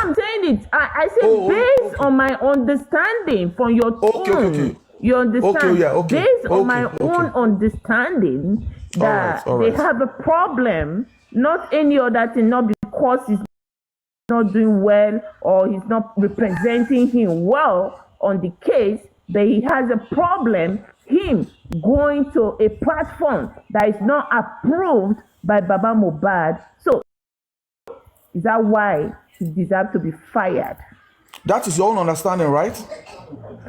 I'm saying it. I said based on my understanding from your tone. You understand? Based on my own understanding that they have a problem, not any other thing, not because he's not doing well or he's not representing him well on the case, but he has a problem, him going to a platform that is not approved by Baba MOHBAD. So, is that why he deserves to be fired? That is your own understanding, right?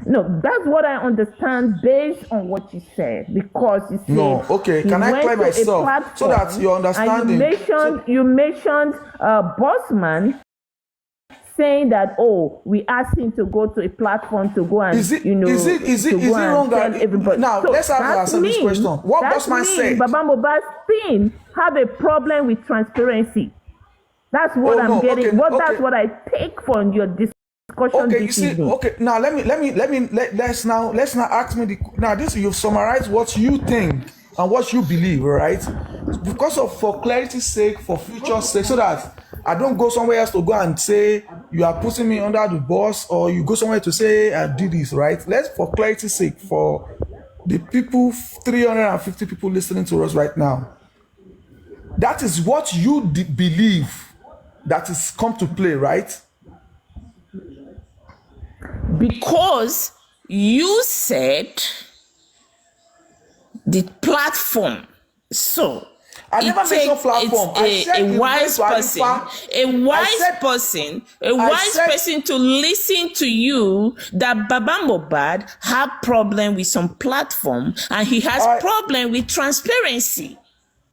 No, that's what I understand based on what you said. Because you said can I clear myself so that your understanding? And you mentioned Bossman saying that we asked him to go to a platform to go and is it wrong that everybody? Now let's answer this question. What Bossman said? Baba MOHBAD's team have a problem with transparency. That's what I'm getting. That's what I take from your discussion. Now let's now ask me this. You've summarized what you think and what you believe, right? For clarity's sake, for future's sake, so that I don't go somewhere else to go and say you are putting me under the bus, or you go somewhere to say I did this, right? For clarity's sake, for the people, 350 people listening to us right now, that is what you believe that is come to play, right? Because you said the platform. So I never mentioned platform. A wise person to listen to you that Baba MOHBAD have problem with some platform and he has problem with transparency.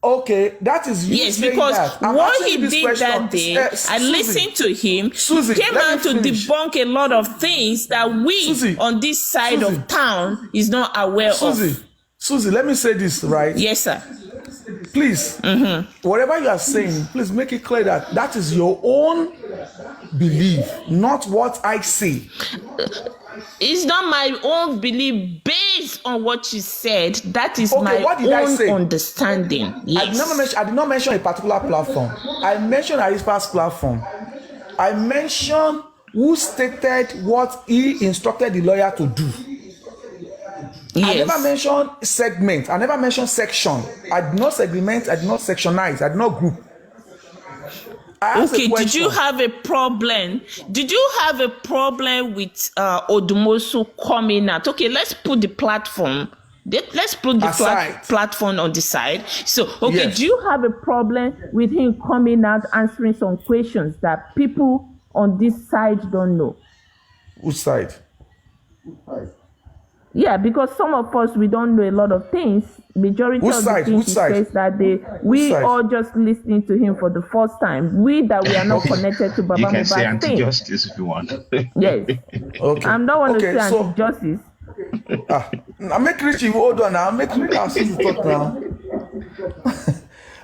Okay, that is yes, because what he did that day, I listened to him. He came out to debunk a lot of things that we on this side of town is not aware of. Susie, let me say this, right? Yes, sir. Please, whatever you are saying, please make it clear that that is your own belief, not what I say. It's not my own belief based on what you said. That is my own understanding. Yes. I did not mention a particular platform. I mentioned Arispa's platform. I mentioned who stated what he instructed the lawyer to do. Yes. I never mentioned segment. I never mentioned section. I did not segment. I did not sectionize. I did not group. Okay, did you have a problem? Did you have a problem with Odumosu coming out? Okay, let's put the platform. Let's put the platform on the side. So, okay, yes. Do you have a problem with him coming out answering some questions that people on this side don't know? Which side? Yeah, because some of us, we don't know a lot of things. Majority of the things he says that we all just listening to him for the first time. We that we are not connected to Baba MOHBAD. You can say anti-justice if you want. Yes. Okay. I'm not want to say anti-justice. I'm making Richie hold on now. I'm making Richie talk now.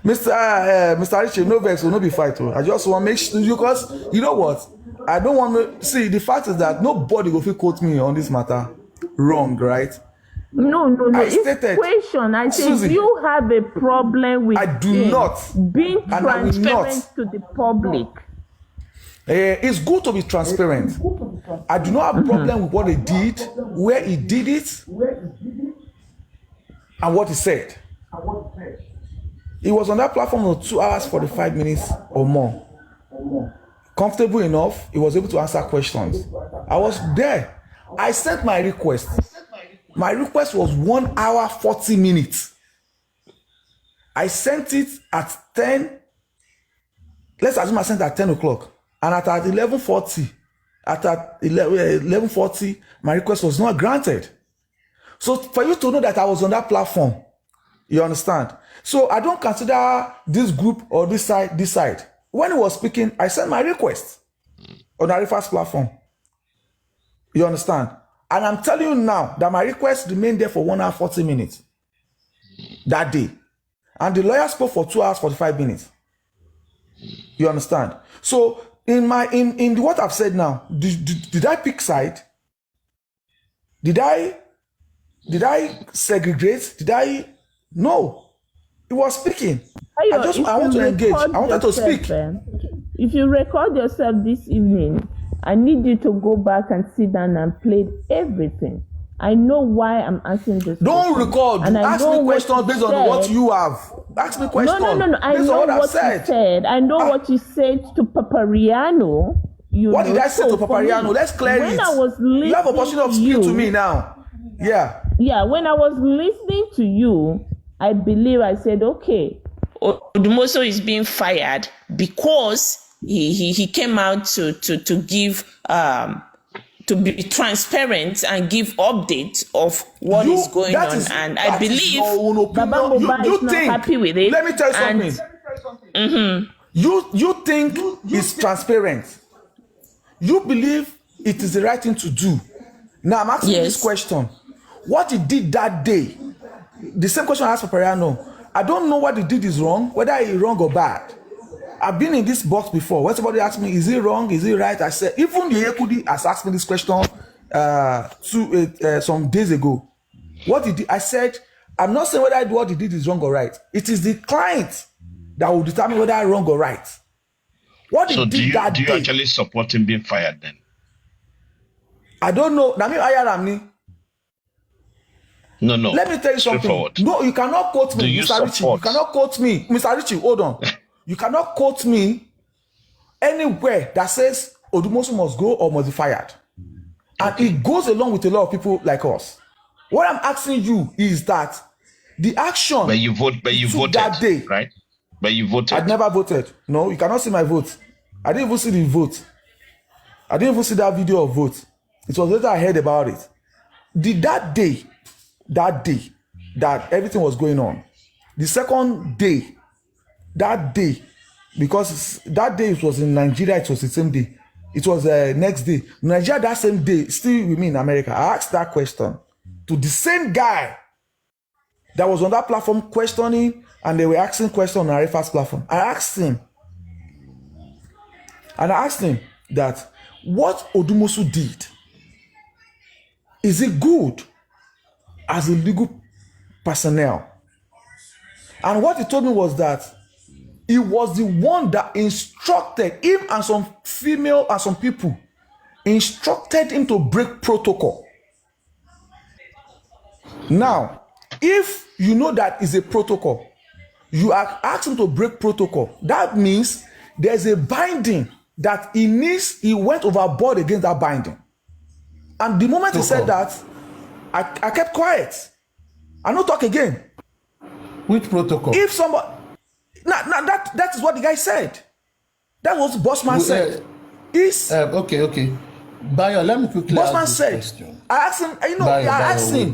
Mr. Richie, no vex will not be fight. I just want to make sure, because you know what? I don't want to see, the fact is that nobody will feel quote me on this matter wrong, right? No. It's question. I say, do you have a problem with being transparent to the public? It's good to be transparent. I do not have a problem with what he did, where he did it, and what he said. He was on that platform for 2 hours, 45 minutes or more. Comfortable enough, he was able to answer questions. I was there. I sent my request. My request was 1 hour, 40 minutes. I sent it at 10. Let's assume I sent it at 10 o'clock. And at 11:40, at 11:40, my request was not granted. So for you to know that I was on that platform, you understand? So I don't consider this group or this side. When he was speaking, I sent my request on Arifa's platform. You understand? And I'm telling you now that my request remained there for 1 hour, 40 minutes that day. And the lawyer spoke for 2 hours, 45 minutes. You understand? So in what I've said now, did I pick side? Did I segregate? No. He was speaking. I want to engage. I wanted to speak. if you record yourself this evening, I need you to go back and sit down and play everything. I know why I'm asking this. Don't record. And ask me questions based on what you have. Ask me questions. No. I know what you said. I know what you said to Papariano. What did I say to Papariano? Let's clear it. I was listening, you have a opportunity of speaking to me now. Yeah. Yeah, when I was listening to you, I believe I said, okay, Odumosu is being fired because he came out to give to be transparent and give updates of what is going on, and I believe you is not happy with it. Let me tell you something. You think it's transparent. You believe it is the right thing to do. Now I'm asking this question: what he did that day, the same question I asked for Papariano. I don't know what he did is wrong, whether he wrong or bad. I've been in this box before. When somebody asked me, is it wrong? Is it right? I said, even the Yekudi has asked me this question some days ago. What he did, I said, I'm not saying whether what he did is wrong or right. It is the client that will determine whether it's wrong or right. What he did that day. Do you actually support him being fired then? I don't know. No. Let me tell you something. No, you cannot quote me, Mr. Richie. You cannot quote me. Mr. Richie, hold on. You cannot quote me anywhere that says Odumosu must go or must be fired. And it goes along with a lot of people like us. What I'm asking you is that the action but you voted that day, right? But you voted. I'd never voted. No, you cannot see my vote. I didn't even see the vote. I didn't even see that video of vote. It was later I heard about it. That day that everything was going on, the second day, because that day it was in Nigeria, it was the same day. It was the next day. Nigeria that same day, still with me in America. I asked that question to the same guy that was on that platform questioning, and they were asking questions on Arifa's platform. I asked him that what Odumosu did, is it good as a legal personnel? And what he told me was that he was the one that instructed him and some female and some people instructed him to break protocol. Now, if you know that is a protocol, you are asking to break protocol. That means there's a binding that he went overboard against that binding. And the moment he said that, I kept quiet. I don't talk again. Which protocol? If somebody, that is what the guy said. That was Bossman said. Okay. Bayo, let me quickly Bossman ask said. this question. I asked him. I asked him.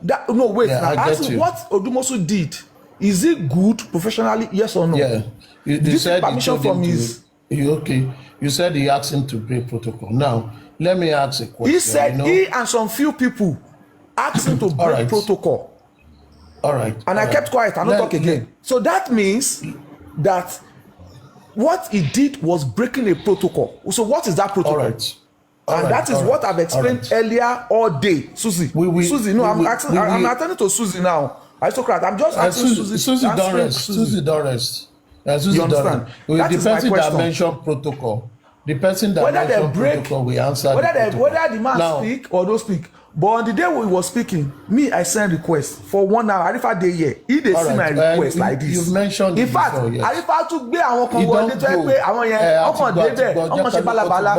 I asked him what Odumosu did. Is it good professionally? Yes or no? Yeah. You said permission from his. You said he asked him to break protocol. Now, let me ask a question. He said he and some few people asked him to break protocol. All right. And I kept quiet. I don't talk again. So that means that what he did was breaking a protocol. So what is that protocol? All right. That is what I've explained earlier all day. Susie. Susie, no, I'm attending to Susie now. Aristocrat. I'm just asking Susie. Susie don't rest. Susie don't rest. You understand? The person that mentioned protocol. The person that mentioned protocol, we answer whether the man speak or don't speak. But on the day we was speaking, I sent request for 1 hour. Arifa dey here. He dey see my request like this. You've mentioned in fact, Arifa tún gbé àwọn kan wọlé tó yẹ pé àwọn yẹn ọkàn débẹ̀ ọmọ ṣe balabala.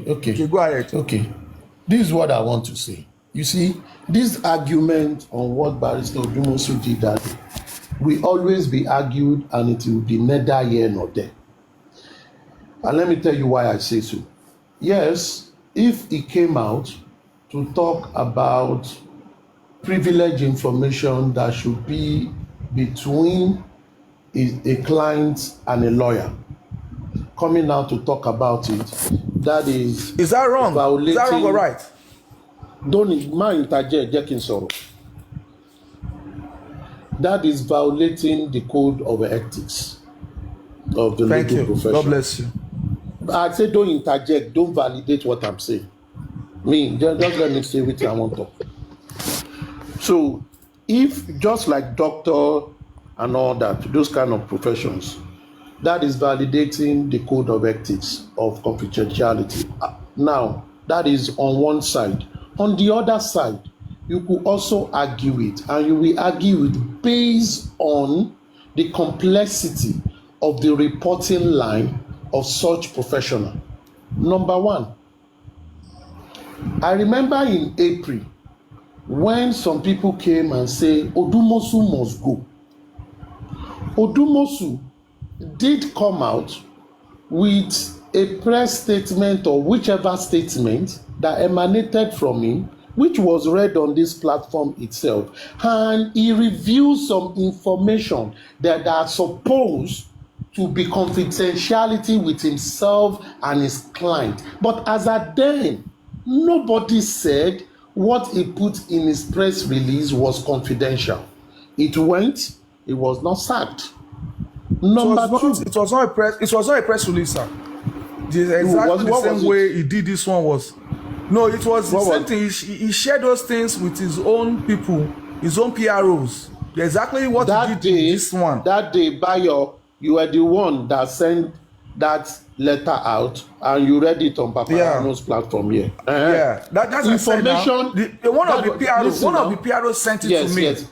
Okay, go ahead. Okay, this is what I want to say. You see, this argument on what Barrister Odumosu did that day will always be argued, and it will be neither here nor there. And let me tell you why I say so. Yes. If he came out to talk about privileged information that should be between a client and a lawyer, coming out to talk about it, that is that wrong? Is that wrong or right? Don't interject, Jackin Soro. That is violating the code of ethics of the legal profession. God bless you. I say don't interject, don't validate what I'm saying. Just let me say what I want to. So, if just like doctor and all that, those kind of professions, That is validating the code of ethics of confidentiality. Now, that is on one side. On the other side, you could also argue it, and you will argue it based on the complexity of the reporting line of such professional. Number one, I remember in April when some people came and say Odumosu must go. Odumosu did come out with a press statement or whichever statement that emanated from him, which was read on this platform itself, and he revealed some information that are supposed to be confidentiality with himself and his client. But as at then, nobody said what he put in his press release was confidential. It went, it was not sacked. Number two, it was not a press release, sir. Exactly the same way he did this one was. No, it was the same thing. He shared those things with his own people, his own PROs. Exactly what he did in this one. That day, Bayo, you were the one that sent that letter out, and you read it on Papariano's platform here. Yeah, that's information. One of the PROs sent it to me. Yes.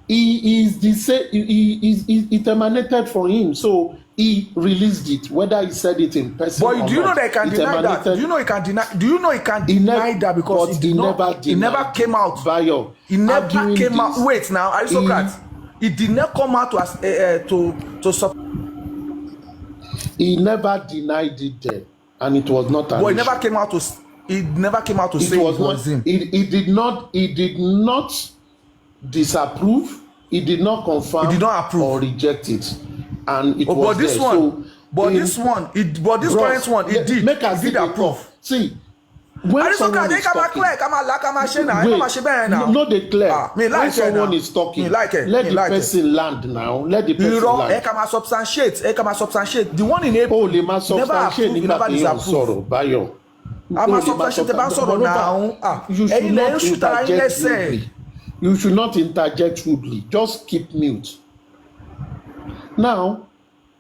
It emanated from him, so he released it. Whether he said it in person, but do you know that he can deny that? Do you know he can deny? Do you know he can deny that because he never came out. Bayo, he never came out. Wait, now, aristocrat. He did not come out to support. He never denied it then, and it was not an issue. He never came out to say it was him. He did not disapprove. He did not confirm. He did not approve or reject it, and it was this there. One, so this current one, he did. Make us did approve. See, when someone is talking, no, they clear. When someone is talking, let the person land now. Let the person land. Substantiate. The one in April never approved, never disapproved. Bayo. You should not interject rudely. Just keep mute. Now,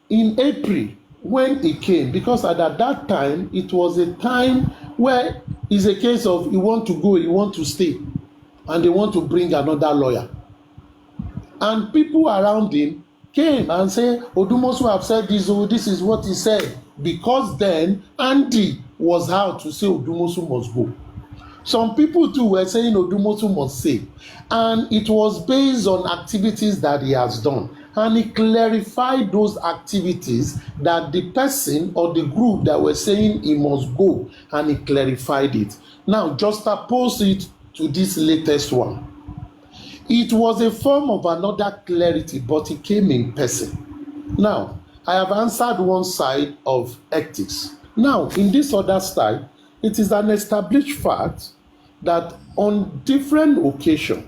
in April, when he came, because at that time, it was a time where it's a case of you want to go, you want to stay, and they want to bring another lawyer. And people around him came and said, Odumosu have said this, oh, this is what he said. Because then, Andy was out to say Odumosu must go. Some people too were saying Odumosu must stay. And it was based on activities that he has done. And he clarified those activities that the person or the group that were saying he must go, and he clarified it. Now, just oppose it to this latest one. It was a form of another clarity, but it came in person. Now, I have answered one side of ethics. Now, in this other side, it is an established fact that on different occasions,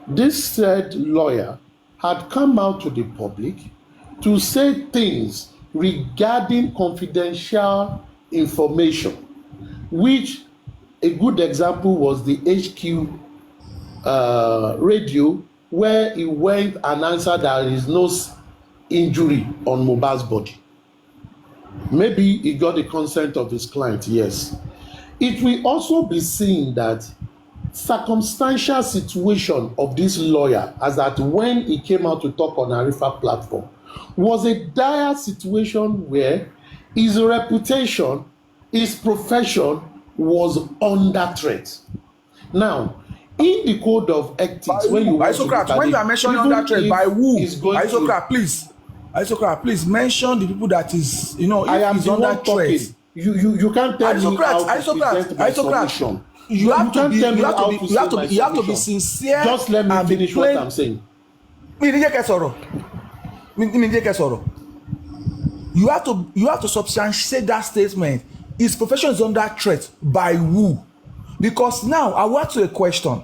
this said lawyer had come out to the public to say things regarding confidential information, which a good example was the HQ radio, where he went and answered that there is no injury on MOHBAD's body. Maybe he got the consent of his client, yes. It will also be seen that circumstantial situation of this lawyer, as that when he came out to talk on Arifa platform, was a dire situation where his reputation, his profession was under threat. Now, in the code of ethics, when you are mentioning under threat, by who? Isocrat, please mention the people that is, I am the one talking. You can't tell me how to present my solution. You have to be sincere. Just let me finish what I'm saying. You have to substantiate that statement. His profession is under threat by who? Because now I want to a question.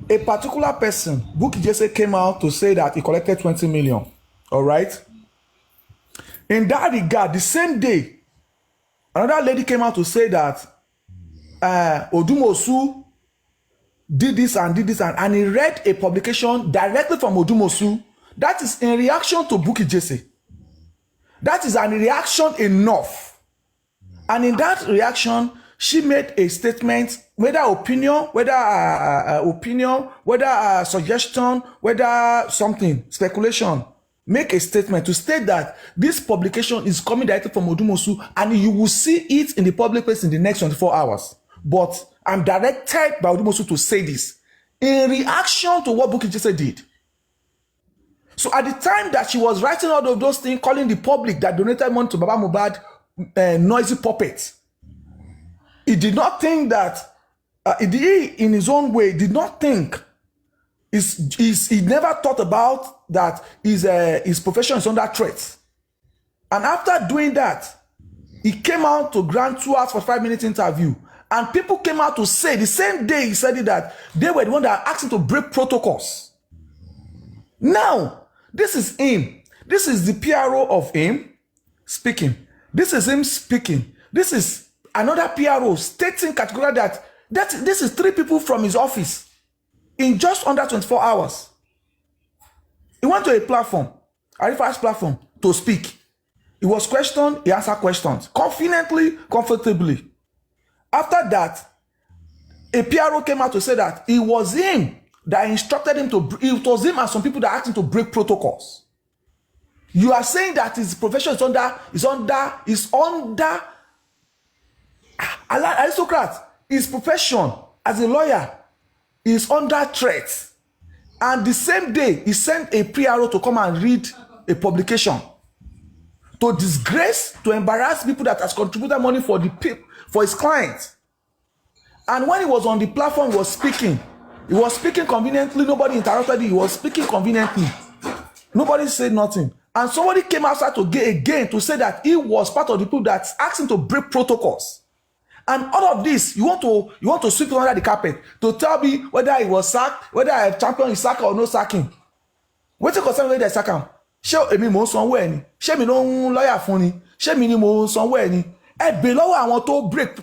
A particular person, Bukky Jesse, came out to say that he collected 20 million. All right. In that regard, the same day, another lady came out to say that Odumosu did this, and he read a publication directly from Odumosu that is in reaction to Bukky Jesse. That is an reaction enough. And in that reaction, she made a statement, whether opinion, whether suggestion, whether something, speculation. Make a statement to state that this publication is coming directly from Odumosu, and you will see it in the public place in the next 24 hours. But I'm directed by Odumosu to say this in reaction to what Bukky Jesse did. So at the time that she was writing all of those things, calling the public that donated money to Baba MOHBAD noisy puppets, he did not think that, he in his own way did not think, he never thought about that his profession is under threat. And after doing that, he came out to grant 2 hours for 5-minute interview. And people came out to say, the same day he said it, that they were the one that asked him to break protocols. Now, this is him. This is the PRO of him speaking. This is him speaking. This is another PRO stating categorically that this is 3 people from his office in just under 24 hours. He went to a platform, Arifa's platform, to speak. He was questioned, he answered questions confidently, comfortably. After that, a PRO came out to say that it was him that instructed him to, it was him and some people that asked him to break protocols. You are saying that his profession is under aristocrat. His profession as a lawyer is under threat. And the same day, he sent a PRO to come and read a publication to disgrace, to embarrass people that has contributed money for his clients. And when he was on the platform, he was speaking conveniently. Nobody interrupted him. He was speaking conveniently. Nobody said nothing. And somebody came outside again to say that he was part of the people that asked him to break protocols. And all of this, you want to sweep it under the carpet to tell me whether he was sacked, whether I champion is sacked or no sacking. What's the concern whether they sack him? Ṣé èmi mò ń sanwó ẹ̀ ni? Ṣé mi ló ń lọ́yà fún ni? Ṣé mi ni mò ń sanwó ẹ̀ ni? Ẹ bè lọ́wọ́ àwọn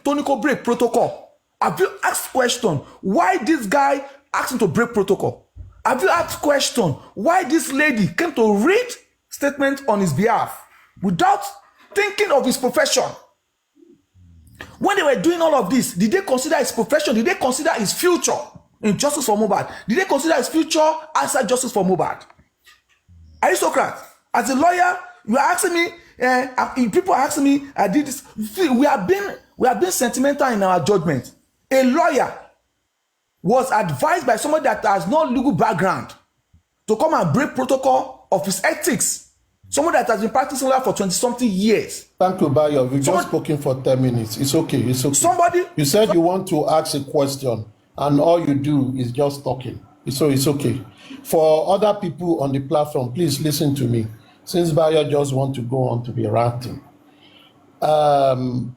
tó ní kó break protocol. Have you asked question why this guy asked him to break protocol? Have you asked question why this lady came to read statement on his behalf without thinking of his profession? When they were doing all of this, did they consider his profession? Did they consider his future in justice for MOHBAD? Did they consider his future outside justice for MOHBAD? Aristocrat, as a lawyer, you are asking me, people are asking me, I did this. We have been sentimental in our judgment. A lawyer was advised by somebody that has no legal background to come and break protocol of his ethics. Someone that has been practicing law for 20-something years. Thank you, Bayo. We've just spoken for 10 minutes. It's okay. It's okay. You said you want to ask a question, and all you do is just talking. So it's okay. For other people on the platform, please listen to me. Since Bayo just want to go on to be ranting. Don't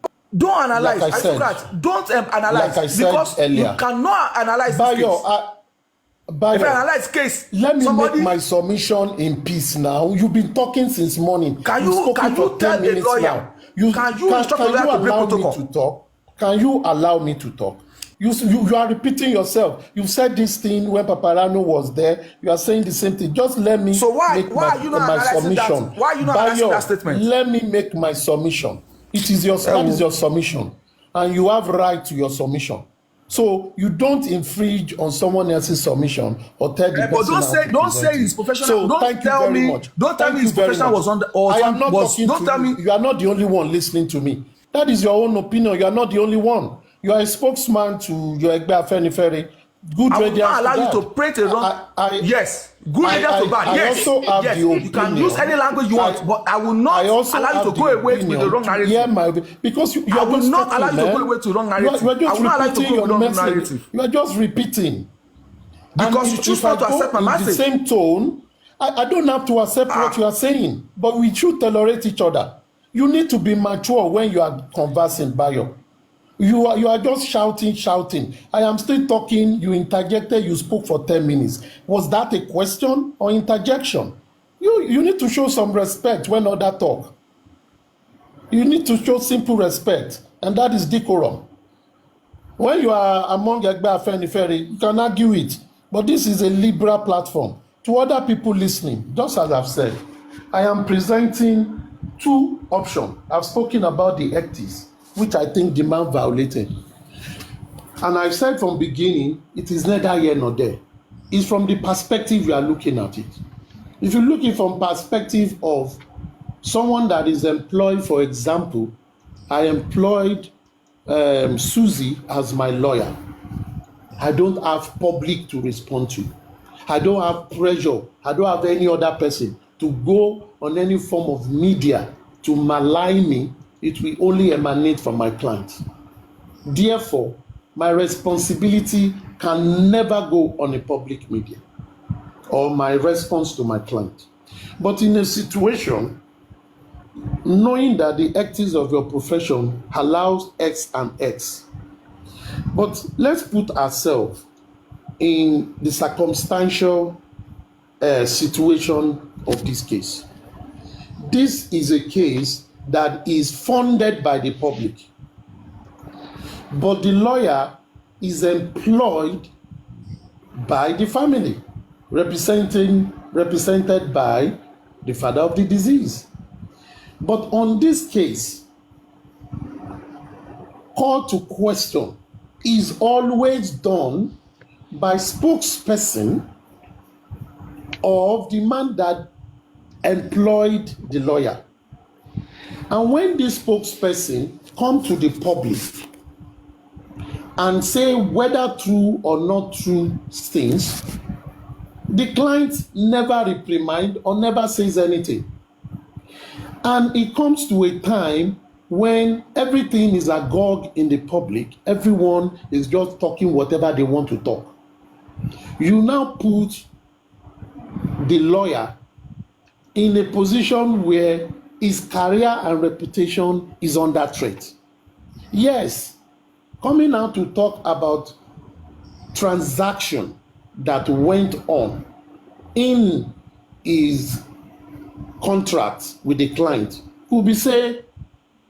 analyze. Like I said, don't analyze. Like I said because earlier, you cannot analyze Bayo, if I analyze case, let me make my submission in peace now. You've been talking since morning. Can you tell a lawyer? Can you allow me to talk? Can you allow me to talk? You are repeating yourself. You said this thing when Papariano was there. You are saying the same thing. Just let me make my submission. Why are you not analyzing that statement? Let me make my submission. That is your submission, and you have right to your submission. So you don't infringe on someone else's submission or tell the person. But don't say his professional. So don't tell me. Don't tell me his professional was on the. I am not talking to you. You are not the only one listening to me. That is your own opinion. You are not the only one. You are a spokesman to your Egbe Afenifere. Good radio. I will not allow you to print a wrong. Yes. Good radio to bad. Yes. I also have the opinion. You can use any language you want, but I will not allow you to go away with the wrong narrative. Because you I will not allow you to go away to the wrong narrative. You are just repeating your message. You are just repeating. Because you choose not to accept my message. The same tone. I don't have to accept what you are saying, but we should tolerate each other. You need to be mature when you are conversing, Bayo. You are just shouting. I am still talking. You interjected. You spoke for 10 minutes. Was that a question or interjection? You need to show some respect when others talk. You need to show simple respect, and that is decorum. When you are among Egbe Afenifere, you can argue it, but this is a liberal platform. To other people listening, just as I've said, I am presenting two options. I've spoken about the ethics, which I think the man violated. And I've said from beginning, it is neither here nor there. It's from the perspective you are looking at it. If you're looking from perspective of someone that is employed, for example, I employed Susie as my lawyer. I don't have public to respond to. I don't have pressure. I don't have any other person to go on any form of media to malign me. It will only emanate from my client. Therefore, my responsibility can never go on a public media or my response to my client. But in a situation, knowing that the ethics of your profession allows X and X, but let's put ourselves in the circumstantial situation of this case. This is a case that is funded by the public, but the lawyer is employed by the family, represented by the father of the deceased. But on this case, call to question is always done by spokesperson of the man that employed the lawyer. And when this spokesperson come to the public and say whether true or not true things, the client never reprimand or never says anything. And it comes to a time when everything is agog in the public, everyone is just talking whatever they want to talk. You now put the lawyer in a position where his career and reputation is under threat. Yes, coming out to talk about transaction that went on in his contract with the client could be say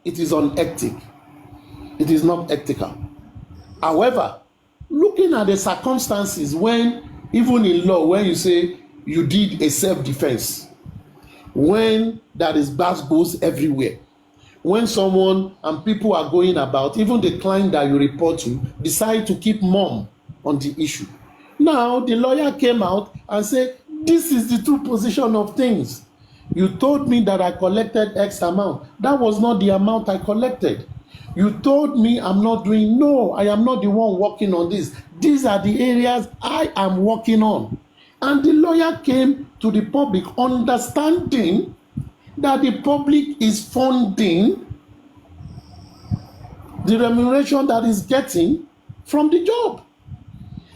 it is unethical. It is not ethical. However, looking at the circumstances when, even in law, when you say you did a self-defense, when there is goes everywhere, when someone and people are going about, even the client that you report to decide to keep mum on the issue. Now the lawyer came out and said, this is the true position of things. You told me that I collected X amount. That was not the amount I collected. You told me I'm not doing, no, I am not the one working on this. These are the areas I am working on. And the lawyer came to the public understanding that the public is funding the remuneration that is getting from the job.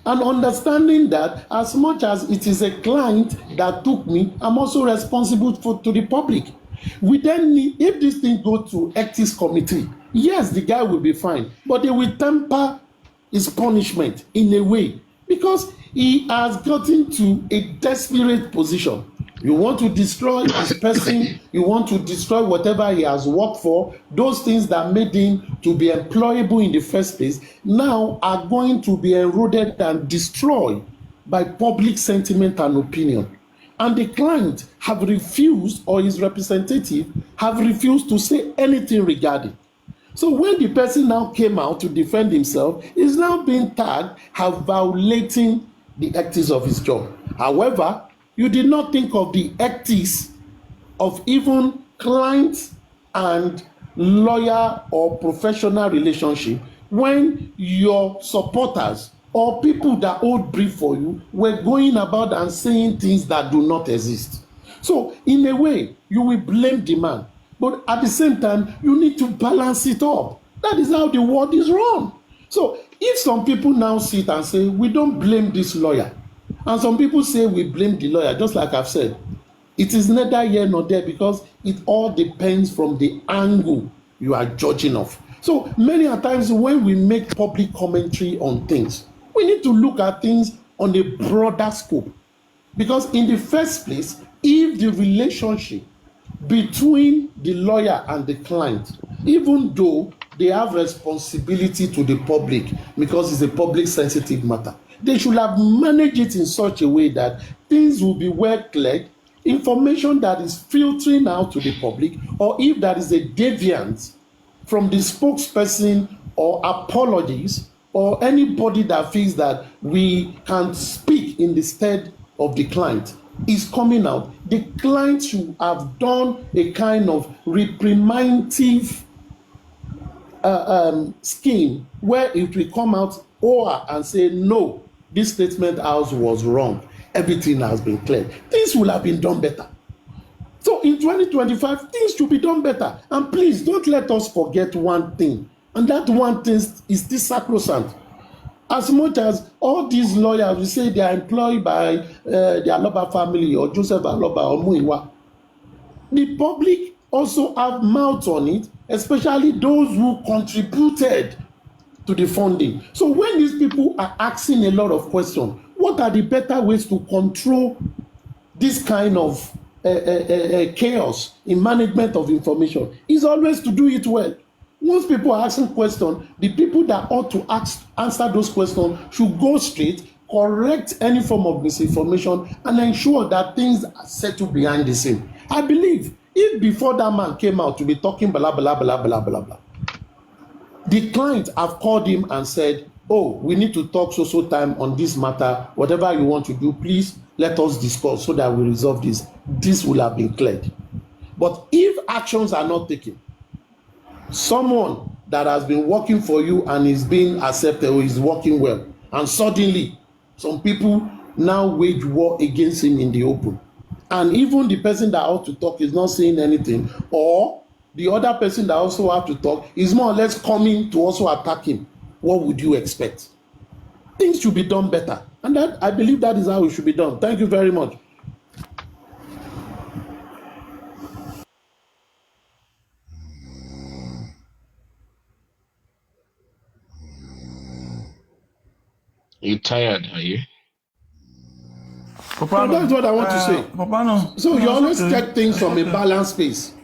And understanding that as much as it is a client that took me, I'm also responsible to the public. We then need, if this thing goes to ethics committee, yes, the guy will be fine, but they will temper his punishment in a way because he has gotten to a desperate position. You want to destroy this person, you want to destroy whatever he has worked for, those things that made him to be employable in the first place now are going to be eroded and destroyed by public sentiment and opinion. And the client have refused, or his representative have refused to say anything regarding. So when the person now came out to defend himself, he's now being tagged as violating the ethics of his job. However, you did not think of the ethics of even client and lawyer or professional relationship when your supporters or people that hold brief for you were going about and saying things that do not exist. So in a way, you will blame the man. But at the same time, you need to balance it up. That is how the world is run. So if some people now sit and say, we don't blame this lawyer, and some people say we blame the lawyer, just like I've said, it is neither here nor there because it all depends from the angle you are judging of. So many a times when we make public commentary on things, we need to look at things on a broader scope. Because in the first place, if the relationship between the lawyer and the client, even though they have responsibility to the public because it's a public sensitive matter, they should have managed it in such a way that things will be well cleared information that is filtering out to the public, or if there is a deviance from the spokesperson or apologies or anybody that feels that we can speak in the stead of the client is coming out, the client should have done a kind of reprimandative scheme where it will come out and say, no, this statement house was wrong. Everything has been cleared. Things will have been done better. So in 2025, things should be done better. And please don't let us forget one thing. And that one thing is this sacrosanct. As much as all these lawyers, we say they are employed by the Aloba family or Joseph Aloba or Muiwa, the public also have mouth on it, especially those who contributed to the funding. So when these people are asking a lot of questions, what are the better ways to control this kind of chaos in management of information? Is always to do it well. Once people are asking questions, the people that ought to answer those questions should go straight, correct any form of misinformation, and ensure that things are settled behind the scene. I believe if before that man came out to be talking blah, blah, blah, blah, blah, blah, the client have called him and said, oh, we need to talk so time on this matter. Whatever you want to do, please let us discuss so that we resolve this. This will have been cleared. But if actions are not taken, someone that has been working for you and is being accepted or is working well, and suddenly some people now wage war against him in the open, and even the person that ought to talk is not saying anything, or the other person that also have to talk is more or less coming to also attack him, what would you expect? Things should be done better, and that I believe that is how it should be done. Thank you very much. You tired, are you? So that's what I want to say. Papano, so you always take things from a balanced space.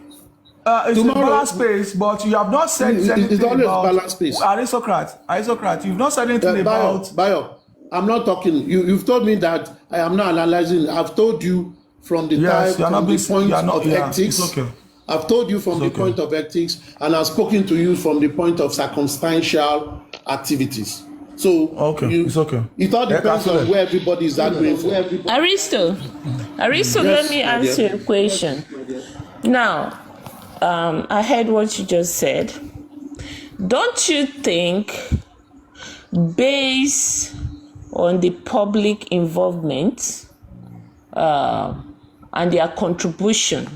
It's a balanced space, but you have not said anything it's always about balanced space. Aristocrat. You've not said anything about. Bayo, I'm not talking. You've told me that I am not analyzing. I've told you from the point of ethics. Okay. I've told you from the point of ethics, and I've spoken to you from the point of circumstantial activities. So it's okay. It all depends on where everybody is agreeing for. Aristo, yes, let me answer your question. Now, I heard what you just said. Don't you think, based on the public involvement and their contribution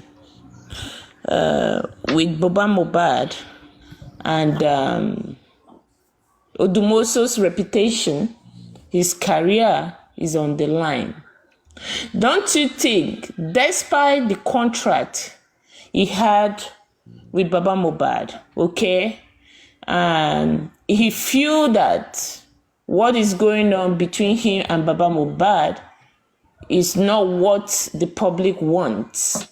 with MOHBAD and Odumoso's reputation, his career is on the line? Don't you think, despite the contract he had with Baba MOHBAD, okay, and he feel that what is going on between him and Baba MOHBAD is not what the public wants,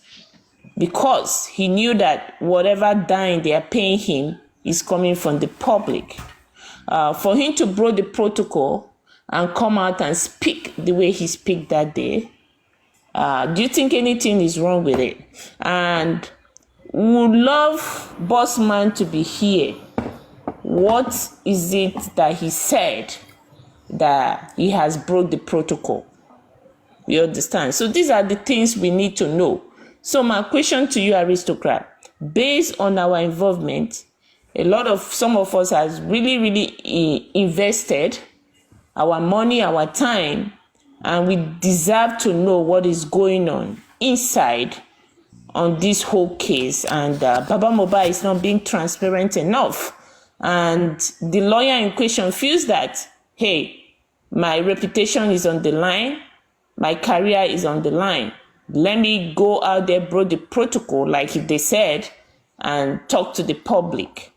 because he knew that whatever dime they are paying him is coming from the public. For him to break the protocol and come out and speak the way he speak that day, do you think anything is wrong with it? And would love Bossman to be here. What is it that he said that he has broke the protocol? You understand? So these are the things we need to know. So my question to you, Aristocrat, based on our involvement, some of us has really invested our money, our time, and we deserve to know what is going on inside on this whole case. And Baba MOHBAD is not being transparent enough. And the lawyer in question feels that, hey, my reputation is on the line, my career is on the line. Let me go out there, break the protocol, like they said, and talk to the public.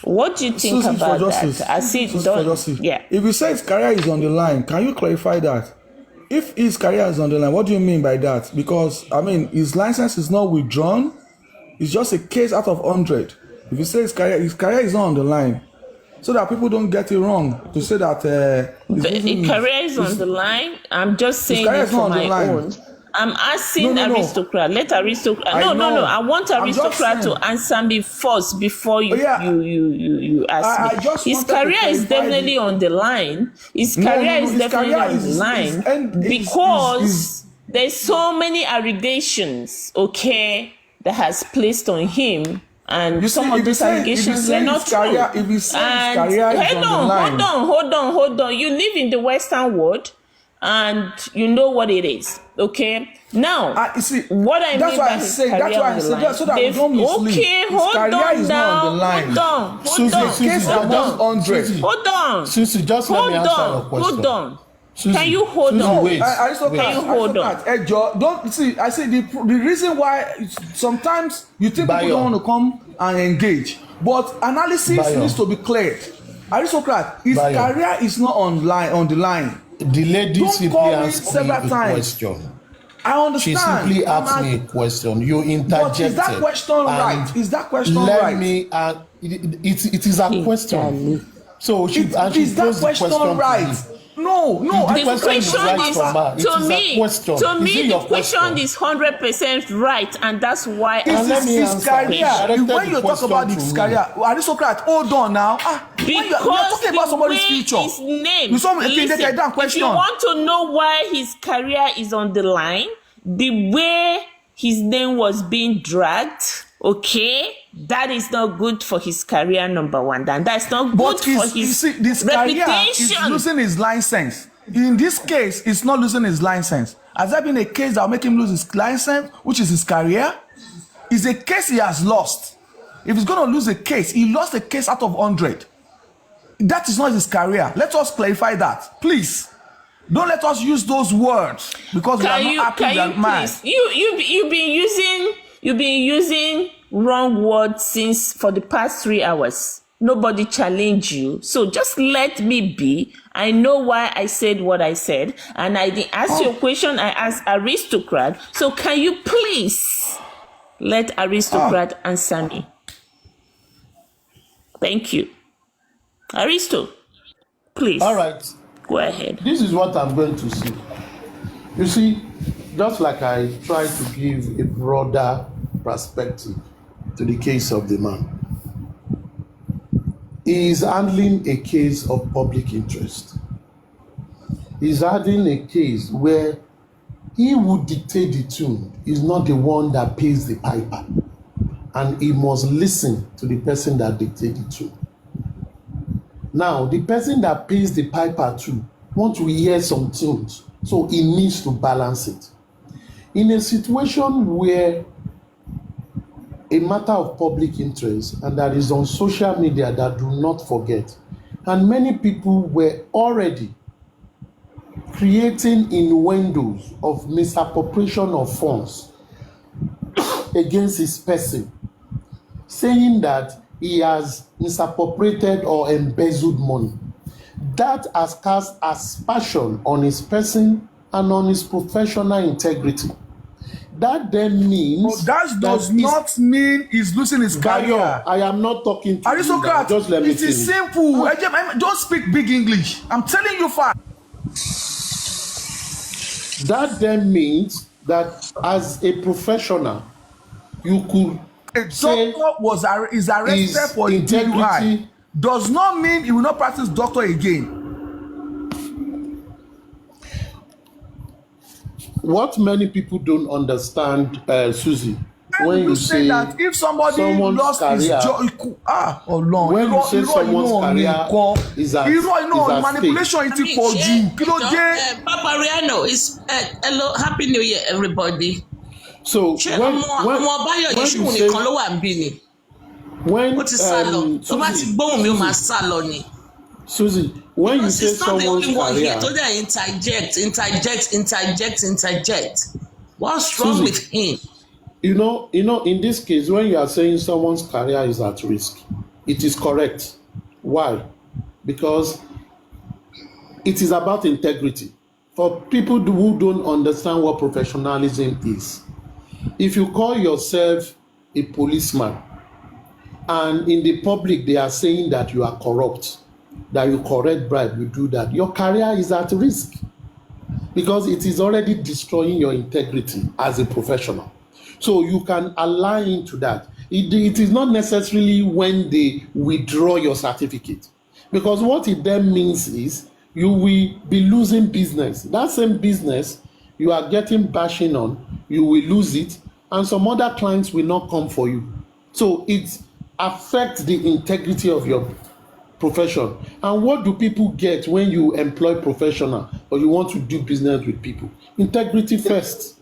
What do you think about that? I see it done. Yeah. If you say his career is on the line, can you clarify that? If his career is on the line, what do you mean by that? Because, I mean, his license is not withdrawn. It's just a case out of 100. If you say his career is not on the line, so that people don't get it wrong, to say that... his career is on the line. I'm just saying it for my own. I'm asking aristocrat. Let aristocrat. No. I want aristocrat to answer me first before you you ask me. His career is definitely on the line. His career is definitely on the line because there's so many allegations, okay, that has placed on him. And some of those allegations were not true. Hold on. You live in the Western world, and you know what it is. Okay. Now, what I mean by his career on the line. So that we don't mislead. Okay, hold on now. Hold on. Susie, just let me answer your question. Hold on. Can you hold on? Wait. Can you hold on? Don't see. I say the reason why sometimes you think people don't want to come and engage, but analysis needs to be cleared. Aristocrat, his career is not on the line. The lady simply asked me a question. I understand. She simply asked me a question. You interjected. But is that question right? Is that question right? Let me. It is a question. So she is that question right? No. The question is the question is 100% right, and that's why his career. When you talk about his career, aristocrat, hold on now. When you're talking about somebody's future, his name. If you want to know why his career is on the line, the way his name was being dragged, okay, that is not good for his career, number one. And that's not good for his this reputation. Career is losing his license. In this case, it's not losing his license. Has there been a case that will make him lose his license, which is his career? It's a case he has lost. If he's going to lose a case, he lost a case out of 100. That is not his career. Let us clarify that, please. Don't let us use those words because we are not happy that man. You've been using wrong words since for the past 3 hours. Nobody challenged you. So just let me be. I know why I said what I said. And I didn't ask you a question. I asked aristocrat. So can you please let aristocrat answer me? Thank you. Aristo, please. All right. Go ahead. This is what I'm going to say. You see, just like I try to give a broader perspective to the case of the man, he is handling a case of public interest. He's handling a case where he would dictate the tune. He's not the one that pays the piper, and he must listen to the person that dictates the tune. Now, the person that pays the piper too wants to hear some tunes, so he needs to balance it. In a situation where a matter of public interest and that is on social media, that do not forget, and many people were already creating innuendos of misappropriation of funds against his person, saying that he has misappropriated or embezzled money. That has cast aspersion on his person and on his professional integrity. That then means that does not mean he's losing his career. I am not talking to aristocrat. Just let me finish. It is simple. Don't speak big English. I'm telling you fast. That then means that as a professional, you could a doctor is arrested for DUI. Does not mean he will not practice doctor again. What many people don't understand, Susie, when you say that if somebody lost his job, when you say someone's career is at manipulation is for you. Papariano is hello, happy new year, everybody. So when you say Susie, when you say someone's career, interject. What's wrong Susie, with him? You know, in this case, when you are saying someone's career is at risk, it is correct. Why? Because it is about integrity. For people who don't understand what professionalism is, if you call yourself a policeman and in the public they are saying that you are corrupt, that you correct bribe, you do that, your career is at risk. because it is already destroying your integrity as a professional. So you can align into that. It is not necessarily when they withdraw your certificate, because what it then means is you will be losing business. That same business you are getting bashing on, you will lose it, and some other clients will not come for you. So it affects the integrity of your profession. And what do people get when you employ professional or you want to do business with people? Integrity first.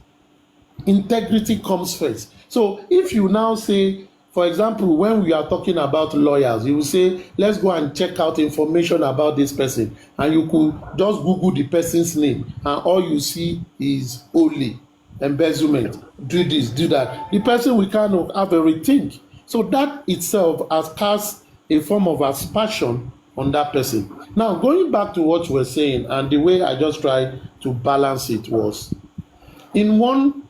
Integrity comes first. So if you now say, for example, when we are talking about lawyers, you will say, let's go and check out information about this person, and you could just Google the person's name, and all you see is only embezzlement, do this, do that. The person will kind of have a rethink. So that itself has cast a form of aspersion on that person. Now, going back to what you were saying, and the way I just tried to balance it was, in one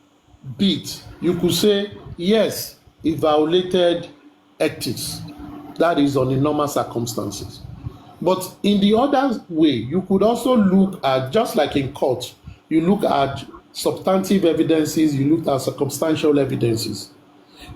bit, you could say, yes, it violated ethics. That is on the normal circumstances. But in the other way, you could also look at, just like in court, you look at substantive evidences, you look at circumstantial evidences,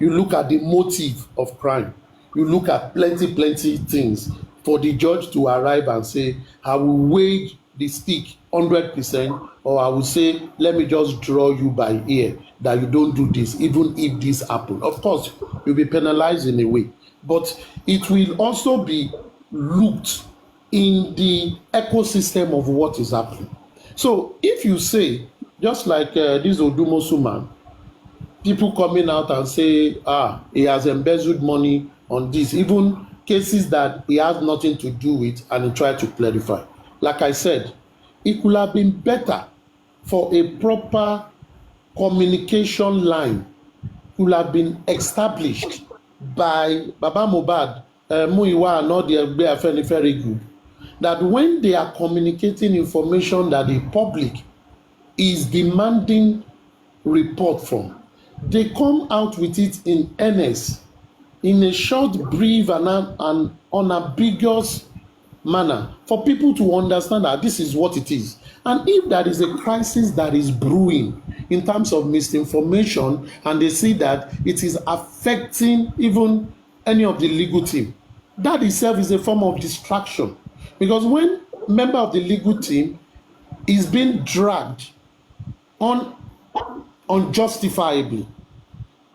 you look at the motive of crime, you look at plenty things for the judge to arrive and say, I will weigh the stick 100%, or I will say, let me just draw you by ear that you don't do this, even if this happens. Of course, you'll be penalized in a way, but it will also be looked in the ecosystem of what is happening. So if you say, just like this Odumosu man, people coming out and say, he has embezzled money on this, even cases that he has nothing to do with, and he tried to clarify. Like I said, it could have been better for a proper communication line could have been established by Baba MOHBAD, Muyiwa, and all the Egbe very good, that when they are communicating information that the public is demanding report from, they come out with it in earnest, in a short, brief, and unambiguous manner for people to understand that this is what it is. And if there is a crisis that is brewing in terms of misinformation, and they see that it is affecting even any of the legal team, that itself is a form of distraction. Because when a member of the legal team is being dragged on unjustifiably,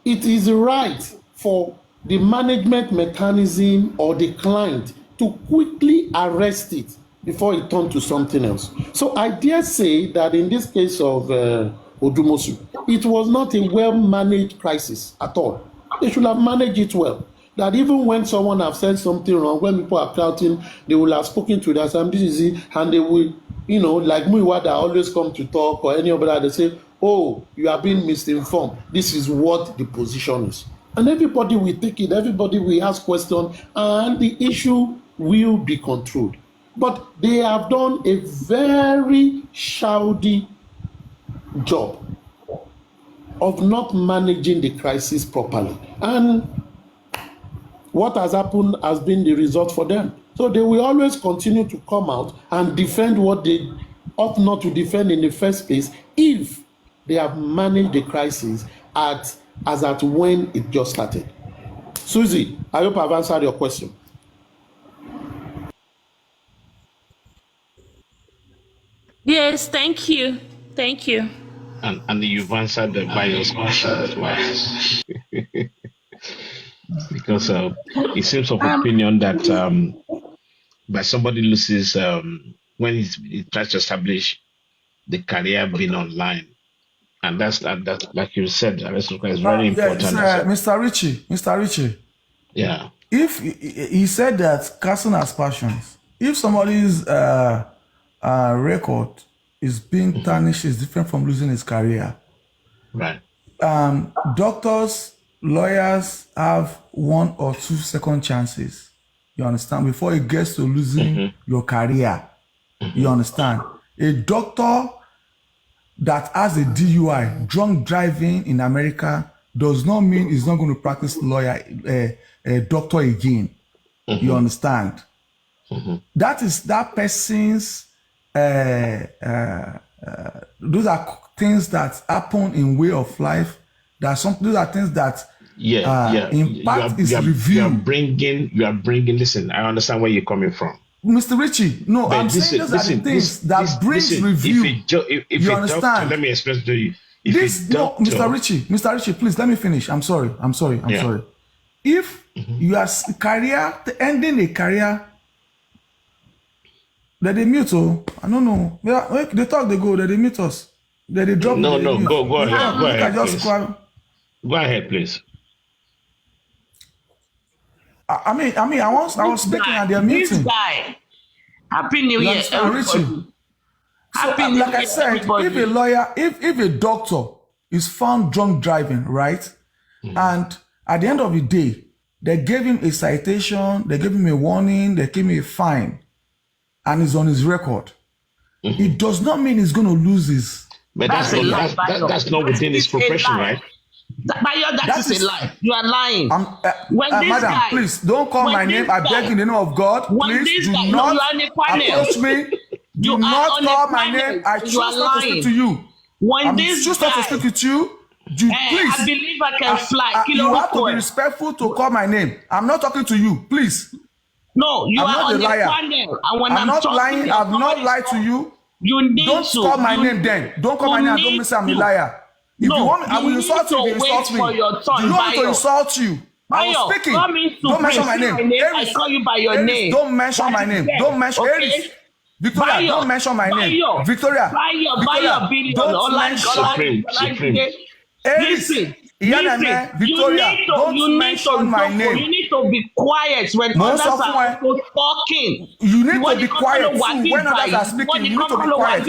it is right for the management mechanism or the client to quickly arrest it before it turns to something else. So I dare say that in this case of Odumosu, it was not a well-managed crisis at all. They should have managed it well. That even when someone has said something wrong, when people are counting, they will have spoken to that, and this is it, and they will, like Muyiwa that always come to talk, or any other, they say, oh, you are being misinformed. This is what the position is. And everybody will take it, everybody will ask questions, and the issue will be controlled. But they have done a very shoddy job of not managing the crisis properly. And what has happened has been the result for them. So they will always continue to come out and defend what they ought not to defend in the first place if they have managed the crisis as at when it just started. Susie, I hope I've answered your question. Yes, thank you. Thank you. And you've answered the buyer's question as well. Because it seems of opinion that by somebody loses when he tries to establish the career being online. And that's like you said, is very important. Mr. Richie. Yeah. If he said that casting aspersions, if somebody's record is being tarnished, is different from losing his career. Right. Doctors, lawyers have 1 or 2 second chances. You understand? Before it gets to losing your career. You understand? A doctor that has a DUI, drunk driving in America, does not mean he's not going to practice doctor again. You understand? That is that person's those are things that happen in way of life. Those are things that impact is review. You are bringing. Listen, I understand where you're coming from, Mr. Richie. No, but I'm saying those are the things that brings review. If you understand? Doctor, let me explain to you. Mr. Richie, please let me finish. I'm sorry. If you are ending a career, that they mute, I don't know. They talk, they go, that they mute us. That they drop. No, go ahead. Go ahead, please. I was speaking and they're muting. This guy. Happy New Year, everybody. So, like I said, if a doctor is found drunk driving, right? And at the end of the day, they gave him a citation, they gave him a warning, they gave him a fine, and it's on his record. It does not mean he's going to lose his. But that's not within his profession, right? That is a lie. You are lying. Madam, please don't call my name. I beg in the name of God. Please do not approach me. Do not call my name. I choose not to speak to you. I choose not to speak with you. Please. I believe I can fly. You have to be respectful to call my name. I'm not talking to you. Please. No, you are on the panel. And when I'm not lying. I've not lied to you. You need don't to. Call my name then. Don't call my name. Don't say I'm a liar. If you want me, I will insult you. Insult me. Do you want me to insult you? I was speaking. Don't mention my name. I call you by your name. Don't mention my name. Don't mention Aries. Victoria, don't mention my name. Victoria, don't mention Supreme. Aries. Victoria, don't mention my name. You need to be quiet when others are talking. You need to be quiet too. When others are speaking, you need to be quiet.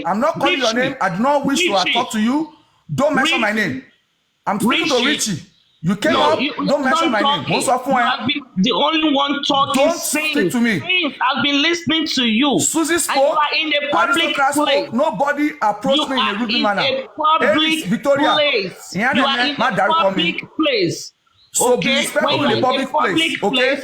I'm not calling your name. I do not wish to talk to you. Don't mention my name. I'm speaking to Richie. You came up, don't mention my name. You have been the only one talking. Don't speak to me. I've been listening to you. Susie spoke. You are in a public place. Nobody approached me in a rude manner. You are in a public place. You are in a public place. So be respectful in the public place. Okay?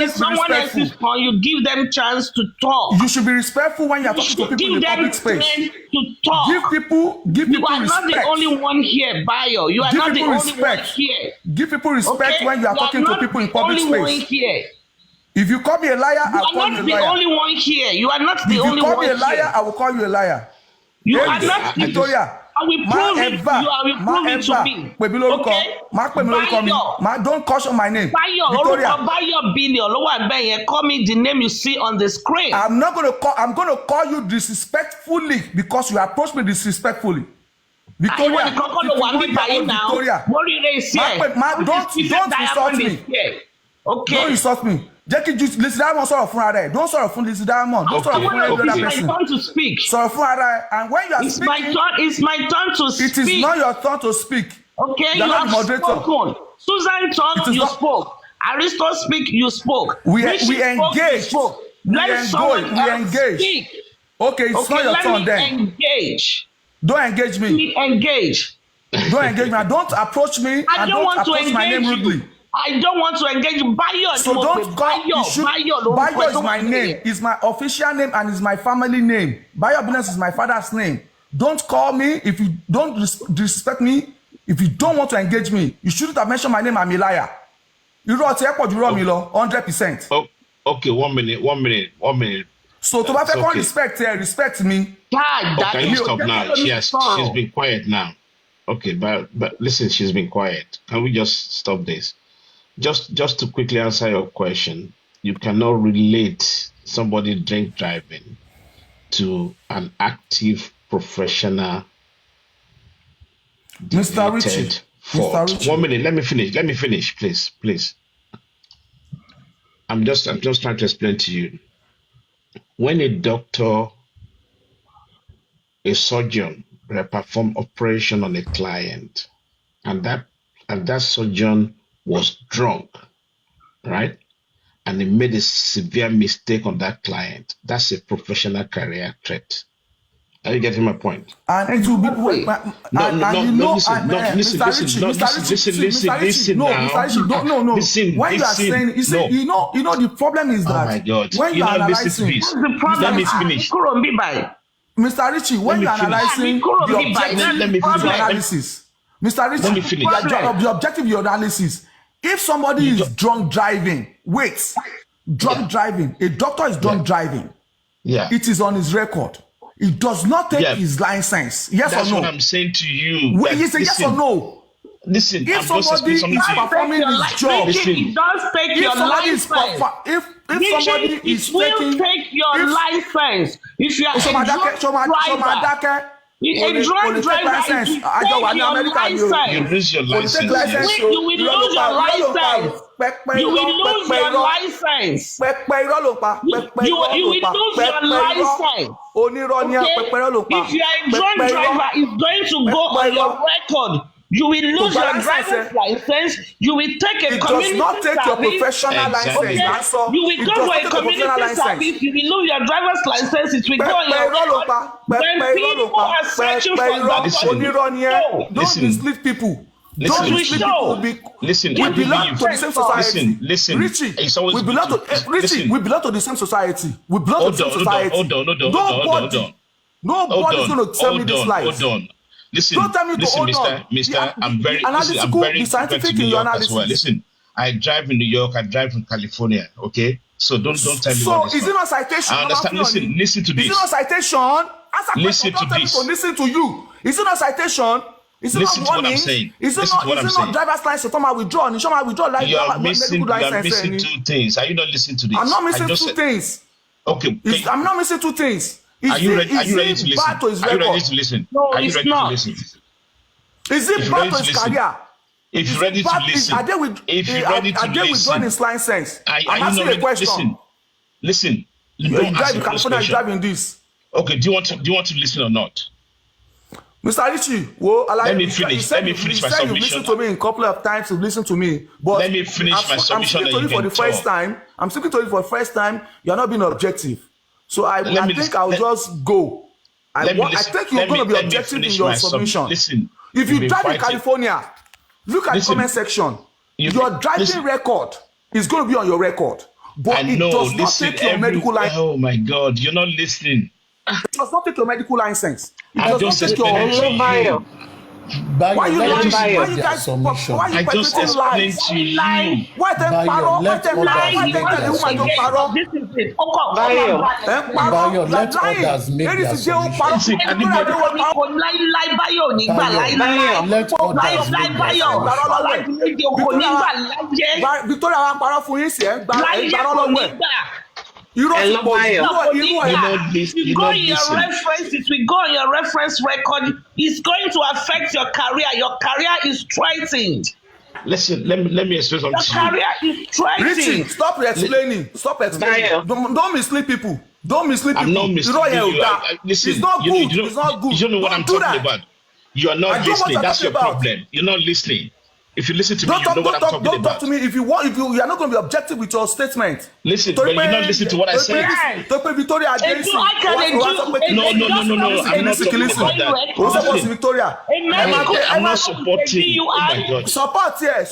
If someone else is on, you give them chance to talk. You should be respectful when you are talking to people in the public space. To talk. Give people respect. You are not the only one here, Bayo. You are not the only one here. Give people respect when you are talking to people in public space. If you call me a liar, I'll call you a liar. You are not the only one here. You are not the only one here. If you call me a liar, I will call you a liar. You are not Victoria. I will prove it. You will prove it to me. Okay? Don't caution my name. Victoria. Call me the name you see on the screen. I'm going to call you disrespectfully because you approached me disrespectfully. Victoria. Victoria. Don't insult me. Okay. Don't insult me. Jackie, listen, Diamond sọ̀rọ̀ fúnra rẹ̀. Don't sọ̀rọ̀ fún Lizzy Diamond. Don't sọ̀rọ̀ fún every other person. It's my turn to speak. Sọ̀rọ̀ fúnra rẹ̀. And when you are speaking, it's my turn to speak. It is not your turn to speak. Okay, you have spoken. Susan talked, you spoke. Aristo speak, you spoke. We engage. We engage. Okay, it's not your turn then. Engage. Don't engage me. Engage. Don't engage me. Don't approach me. I don't want to approach my name rudely. I don't want to engage you. Bayo, so don't call Bayo is my name. It's my official name and it's my family name. Bayo Business is my father's name. Don't call me if you don't disrespect me. If you don't want to engage me, you shouldn't have mentioned my name. I'm a liar. You know what? You wrong me, 100%. Oh, okay, 1 minute. So to respect me. Can you stop now? She's been quiet now. Okay, but listen, she's been quiet. Can we just stop this? Just to quickly answer your question, you cannot relate somebody drink driving to an active professional. Mr. Richie. 1 minute. Let me finish, please. I'm just trying to explain to you. When a doctor, a surgeon, perform operation on a client, and that surgeon was drunk, right? And he made a severe mistake on that client. That's a professional career threat. Are you getting my point? And it will be listen. When you are saying, you know, the problem is that, oh my God, when you are analyzing, let me finish. Mr. Richie, when you are analyzing the analysis, Mr. Richie, the objective of your analysis, if somebody is drunk driving, driving, a doctor is drunk driving, it is on his record. It does not take his license. Yes or no? That's what I'm saying to you. Is it yes or no? Listen, if somebody is performing his job, it does take your license. If somebody is taking, take your license. If you are a drunk driver, you lose your license. You will lose your license. You will lose your license. You will lose your license. If you are a drunk driver, it's going to go on your record. You will lose your driver's license. You will take a community service. It does not take your professional license. You will go for a community service. You will lose your driver's license. It will go on your record. When people are searching for that, don't mislead people. Don't mislead people. Listen, we belong to the same society. Listen, Richie, we belong to the same society. We belong to the same society. Hold on. Nobody's going to tell me this lies. Hold on. Listen, Mister, I'm very scientific in your analysis. Well. Listen, I drive in New York, I drive in California, okay? So don't tell me so is it not citation? I understand. Listen to this. Is it not citation? Ask a question. Don't tell me to listen to you. Is it not citation? Is it not warning? Is it not driver's license? Show my withdrawal. You're missing two things. Are you not listening to this? I'm not missing two things. Okay. I'm not missing two things. Are you ready to listen? No, it's not. Is it bad to his career? If you're ready to listen, are they withdrawing his license? I'm asking a question. Listen. You drive in California, you're driving this. Okay, do you want to listen or not? Mr. Richie, let me finish my submission. You've listened to me a couple of times. You've listened to me, but let me finish my submission. I'm speaking to you for the first time. You're not being objective. So I think I'll just go. I think you're going to be objective in your submission. Listen, if you drive in California, look at the comment section. Your driving record is going to be on your record, but it does not take your medical license. Oh my God, you're not listening. It does not take your medical license. It I does not take your why you guys I just explained to you. Why them paro? Why them lie? Why them tell the woman don't paro? This is it. Bayo, let others make their submission. Victoria wa paro fún yín sí ẹ gba lọ́wọ́ ẹ̀. You go in your references, we go on your reference record. It's going to affect your career. Your career is threatened. Listen, let me explain something. Your career is threatened. Richie, stop explaining. Don't mislead people. I'm not misleading you. Listen, it's not good. It's not good. You don't know what I'm talking about. You are not listening. That's your problem. You're not listening. If you listen to me, you know what I'm talking about. Don't talk to me. If you are not going to be objective with your statement. Listen, but you're not listening to what I said. Victoria, no. I'm not talking about that. What's Victoria? I'm not supporting. Oh my God. Support here. A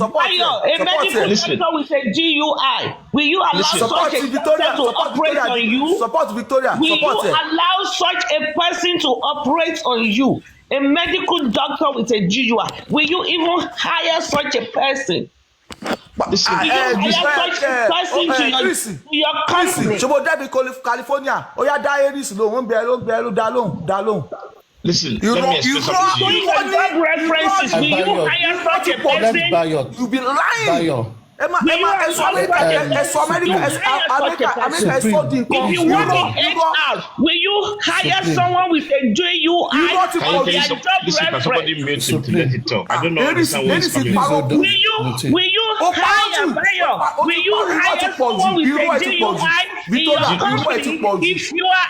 medical doctor with a GUI. Will you allow such a person to operate on you? Support Victoria. Will you allow such a person to operate on you? A medical doctor with a GUI. Will you even hire such a person? Listen, to your company. Ṣé drive in California? Oya da Aries ló ń bẹ dá lóhùn. Listen, let me explain something to you. References. Will you hire such a person? You be lying. If you want to end out, will you hire someone with a GUI? Listen, somebody made him to let it talk. I don't know where it's coming from. Will you hire someone with a GUI in your company? If you are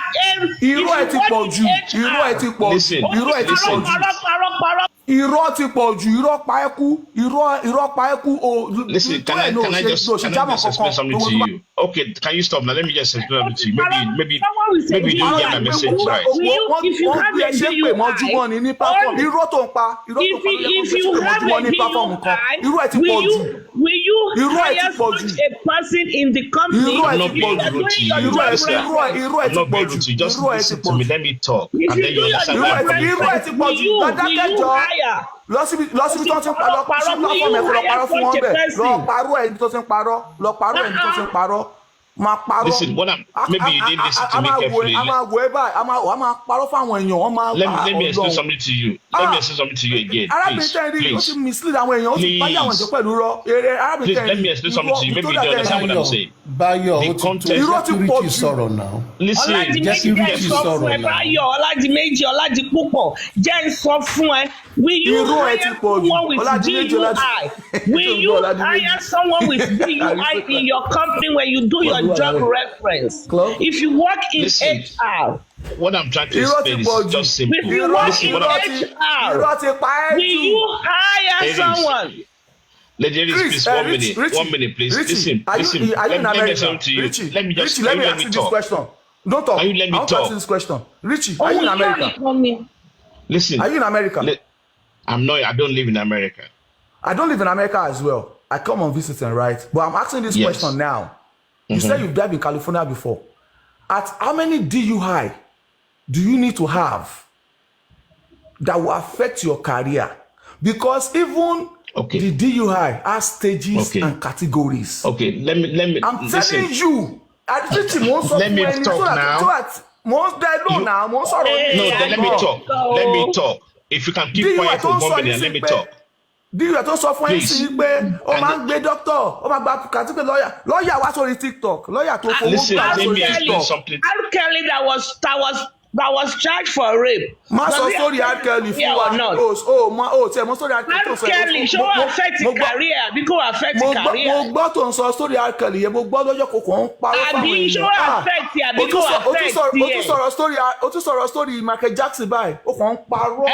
listen. irọ́ ti pọ̀ jù, irọ́ pa ẹ́kú, irọ́ pa ẹ́kú. Listen, can I just explain something to you? Okay, can you stop now? Let me just explain something to you. Maybe you don't get my message right. If you have a DUI, will you hire such a person in the company? I'm not being rude to you. I'm not being rude to you. Just listen to me. Let me talk. And then you understand where I'm coming from. Will you hire? Lọ síbi tó ti ń parọ́ fún wọn bẹ́ẹ̀, lọ parọ́ ẹni tó ti ń parọ́. Ma parọ́. Listen, maybe you didn't listen to me carefully. Let me explain something to you. Let me explain something to you again. Please, let me explain something to you. Maybe you don't understand what I'm saying. Bayo, the context. Sọ̀rọ̀ now. Listen, Ọládiméjì Ọládipúpọ̀, jẹ́ n sọ fún ẹ. Will you hire someone with DUI? Will you hire someone with DUI in your company when you do your job reference? If you work in HR, what I'm trying to explain is just simple. if you work in HR, will you hire someone? Lady, please, 1 minute. 1 minute, please. Listen. Let me say to you. Let me ask you this question. Don't talk. Can you let me talk? Answer this question. Richie, are you in America? Listen. Are you in America? I'm not. I don't live in America. I don't live in America as well. I come on visiting, right? But I'm asking this question now. You said you've died in California before. At how many DUI do you need to have that will affect your career? Because even the DUI has stages and categories. Okay, let me. I'm telling you. Let me talk now. No, let me talk. Let me talk. If you can keep quiet for 1 minute, let me talk. DUI tó sọ fún ẹ̀sìn pé ó máa ń gbé dókítà, ó máa gba kàtíkè lọ́ọ̀yà wá sórí TikTok, lọ́ọ̀yà tó fowó gbà sórí TikTok. R. Kelly that was charged for rape. Má sọ sórí R. Kelly fún wa. Tiẹ̀ mọ sórí R. Kelly tó sọ. R. Kelly ṣó affect career bí kò affect career. Mo gbọ́ tó ń sọ sórí R. Kelly yẹn, mo gbọ́ lọ́jọ́ kòkó ń parọ́ fáwọn èèyàn. Àbí ṣó affect àbí kò affect yẹn. O tún sọ̀rọ̀ sórí Michael Jackson báyìí, ó kàn ń parọ́.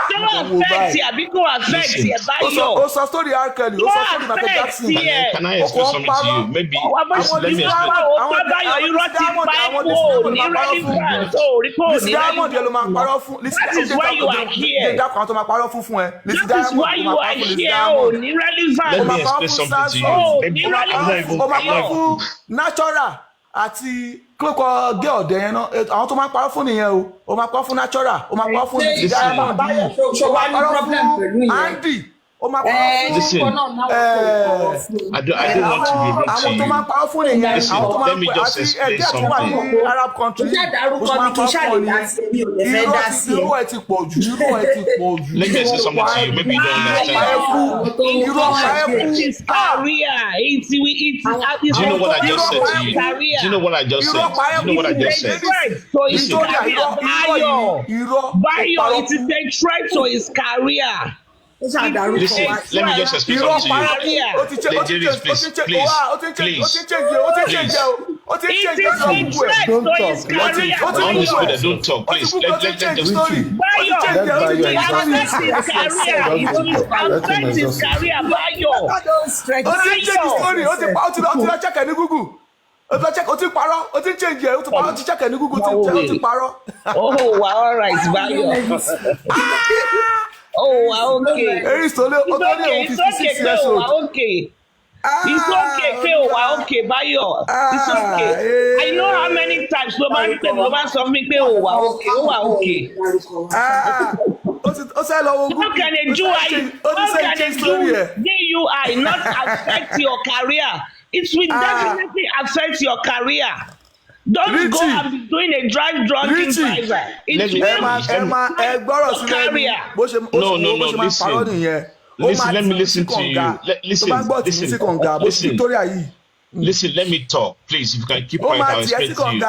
Ṣó affect àbí kò affect yẹn báyọ̀. O sọ sórí R. Kelly, o sọ sórí Michael Jackson. Can I explain something to you? Maybe let me explain. Báyọ̀ irọ́ ti pa ẹ̀kọ́ ní relevant. Lizzy Diamond yẹn ló máa parọ́ fún. That is why you are here. That is why you are here. Oh, ní relevant. Let me explain something to you. Ní relevant. O máa parọ́ fún Natural àti kílókọ gé ọ̀dẹ̀ yẹn náà. Àwọn tó máa parọ́ fún nìyẹn o. O máa parọ́ fún Natural. O máa parọ́ fún Lizzy Diamond. O máa parọ́ fún Andy. O máa parọ́ fún. Listen, I don't want to be rude to àwọn tó you. máa parọ́ fún nìyẹn. Listen, let me just explain something. Arab country. Irọ́ ẹ ti pọ̀ jù. Let me say something to you. Maybe you don't understand. It's career. Do you know what I just said to you? Do you know what I just said? Listen. Bayo, it is a threat to his career. Listen, let me just explain something to you. Ladies, please. It is a threat to his career. Don't talk, please. Let just Bayo, it will affect his career. It will affect his career, Bayo. Oh, wow, all right, Bayo. Oh, okay. It's okay, Bayo. It's okay. I know how many times nobody saw me pay. Okay. How can a DUI not affect your career? It will definitely affect your career. Don't go and be doing a drunken driver. It will career. No. Listen, let me listen to you. Listen, let me talk. Please, if you can keep quiet, I'll explain to you.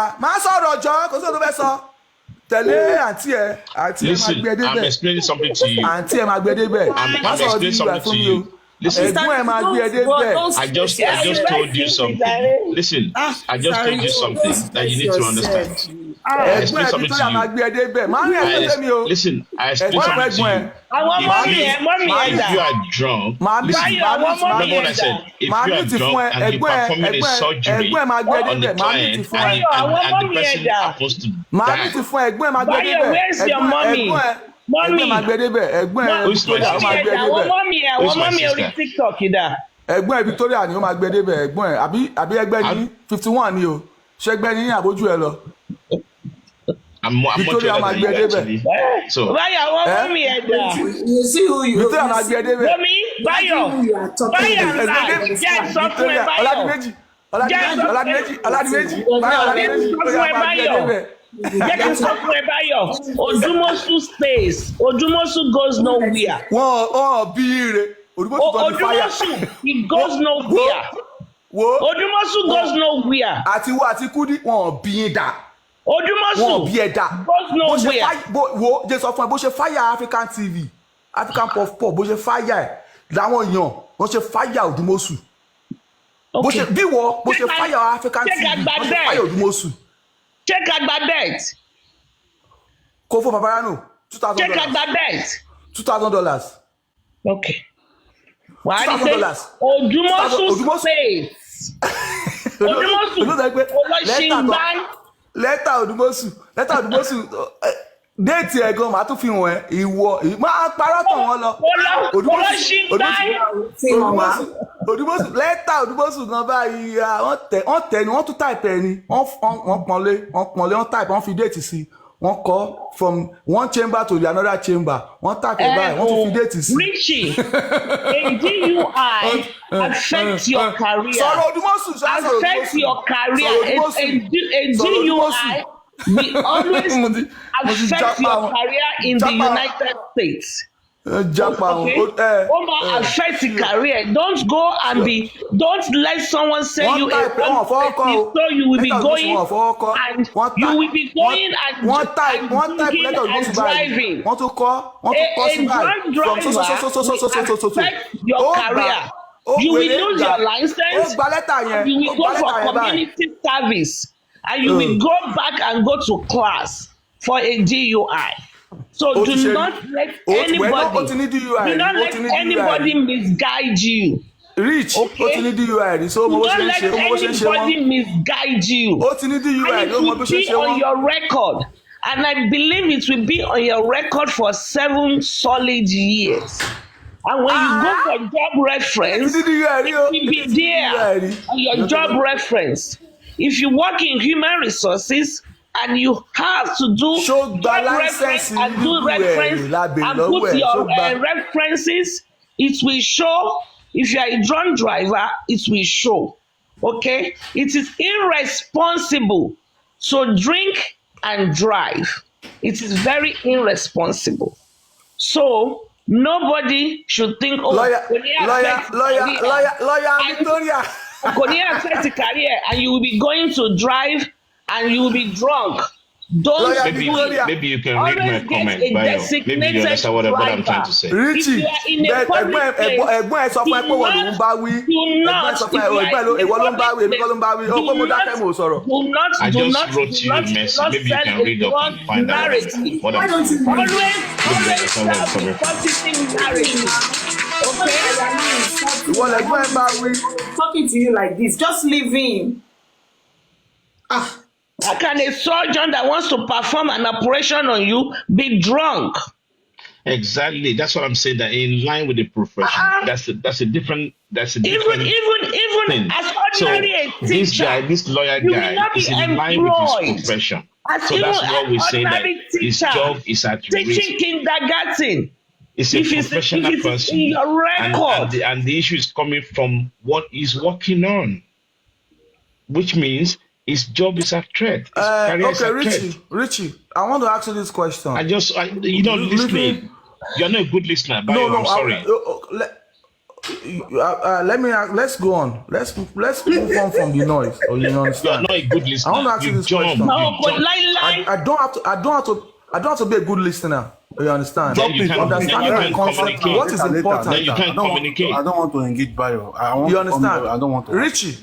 Listen, I'm explaining something to you. I'm explaining something to you. Listen, I just told you something. Listen, I just told you something that you need to understand. Ẹ̀gbọ́n ẹ̀ Victoria máa gbé ẹ débẹ̀. Máa ń rí ẹ̀gbọ́n mi o. Listen, I explain something to you. If you are drunk, listen, remember what I said. If you are drunk and you're performing a surgery on the client and the person happens to die. Where's your mommy? Mommy máa gbé débẹ̀. Ẹ̀gbọ́n Victoria máa gbé débẹ̀. Àwọn mommy orí TikTok ìdá. Ẹ̀gbọ́n Victoria ni ó máa gbé débẹ̀. Ẹ̀gbọ́n àbí ẹgbẹ́ ní 51 ni o. Ṣé ẹgbẹ́ ní àbójú ẹ lọ? Victoria máa gbé débẹ̀. So báyọ̀ àwọn mommy ẹ̀dá. You see who you Victoria máa gbé débẹ̀. Mommy báyọ̀ ńlá jẹ́ sọ fún ẹ báyọ̀. Ọládìméjì báyọ̀. Jẹ́ kí n sọ fún ẹ báyọ̀. Odumosu stays. Odumosu goes nowhere. Wọ́n bí ire. Odumosu he goes nowhere. Odumosu goes nowhere. Àti wo àti Kudi wọ́n bí dà. Odumosu wọ́n bí ẹ dà. goes nowhere. Wo jẹ́ sọ fún ẹ bó ṣe fire African TV African Puff Puff bó ṣe fire ẹ̀ làwọn èèyàn wọ́n ṣe fire Odumosu. Bó ṣe bí wọ́ bó ṣe fire African TV bó ṣe fire Odumosu. Check Agbadette. Kó fún papariano $2,000. Check Agbadette. $2,000. Okay. Wàá rí pé Odumosu space. Odumosu olóṣìǹgbá. Lẹ́tà Odumosu déètì ẹ̀ gan màá tún fi hàn ẹ́ ìwọ máa parọ́ tàn wọ́n lọ. Odumosu lẹ́tà Odumosu gan báyìí wọ́n tẹ̀ ni wọ́n tún táìpẹ̀ ni wọ́n pọ́nlé wọ́n táìpẹ̀ wọ́n fi déètì sí wọ́n kọ́ from one chamber to the another chamber wọ́n táìpẹ̀ báyìí wọ́n tún fi déètì sí. Richie, a DUI affects your career. Sọ̀rọ̀ Odumosu affects your career. A DUI will always affect your career in the United States. Okay? Affect the career. Don't go and don't let someone say you a so you will be going and you will be going and driving. A drunk driver affect your career. You will lose your license. You will go for community service. And you will go back and go to class for a DUI. So do not let anybody misguide you. Rich, okay? Do not let anybody misguide you. And it will be on your record. And I believe it will be on your record for 7 solid years. And when you go for job reference, it will be there on your job reference. If you work in human resources and you have to do reference and do reference and put your references, it will show. If you are a drunk driver, it will show. Okay? It is irresponsible to drink and drive. It is very irresponsible. So nobody should think, lawyer Victoria. Affect the career, and you will be going to drive and you will be drunk. Don't maybe you can read my comment, Bayo. Maybe you understand what I'm trying to say. Richie, ẹ̀gbọ́n ẹ sọ fún ẹ pé wọ́n ló ń bá wí. Ẹ̀gbọ́n ẹ sọ fún ẹ ìwọ ló ń bá wí, èmi kọ́ ló ń bá wí. Ó pé mo dákẹ́ mo sọ̀rọ̀. I just wrote you a message. Maybe you can read up and find out what I'm saying. Always have positive narrative. Okay? Ìwọ lẹ̀gbọ́n ẹ bá wí. Talking to you like this, just leave him. How can a surgeon that wants to perform an operation on you be drunk? Exactly. That's what I'm saying. That in line with the profession, that's a different. Even as ordinary a teacher, this lawyer guy, is in line with his profession. So that's what we're saying. That his job is at teaching risk. Kindergarten. It's a professional person, in your record. And the issue is coming from what he's working on, which means his job is at threat. Okay, Richie, I want to ask you this question. Listening. You're not a good listener. I'm sorry. Let's go on. Let's move on from the noise. You understand? You're not a good listener. I want to ask you this question. No, but I don't have to be a good listener. You understand? Understanding the concept. What is important? Then you can't communicate. I don't want to engage Bayo. You understand? I don't want to. Richie,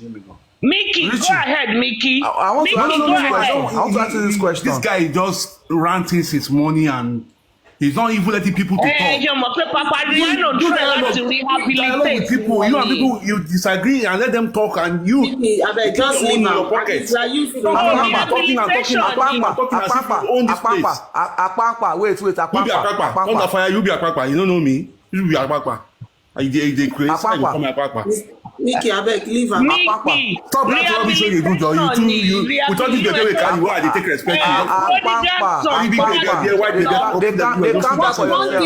Mickey, Richie. go ahead, Mickey. I want to Mickey, ask go you ahead. I want to ask you this question. This guy just ranting his money and he's not even letting people to talk. Papariano try not to rehabilitate With people, you know, people you disagree and let them talk, and you I beg, just you leave in your am. pocket. It's like you feel talking as if you own this place. Akpakpa, wait, You be Akpakpa. Come the fire, you be Akpakpa. You don't know me. You be Akpakpa. They create sign you come Akpakpa. Mickey, I beg, leave am. Mickey, Stop that rubbish when you do, Joe. You with all this baby we carry, why they take respect? Akpakpa. They come back for yourself.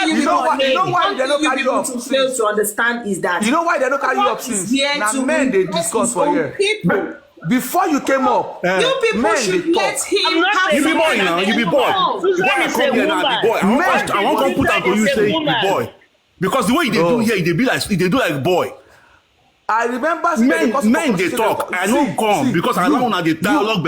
You know why they don't carry you up? Fail to understand is that You know why they don't carry you up since? Now men they discuss for here. Before you came up, you people men should they let talk. him have You be boy now. You be boy. Why I come here now? Be boy. I won't come put out to you say you be boy. Because the way they do here, they be like they do like boy. I remember Men they talk. I don't come because I don't know the dialogue.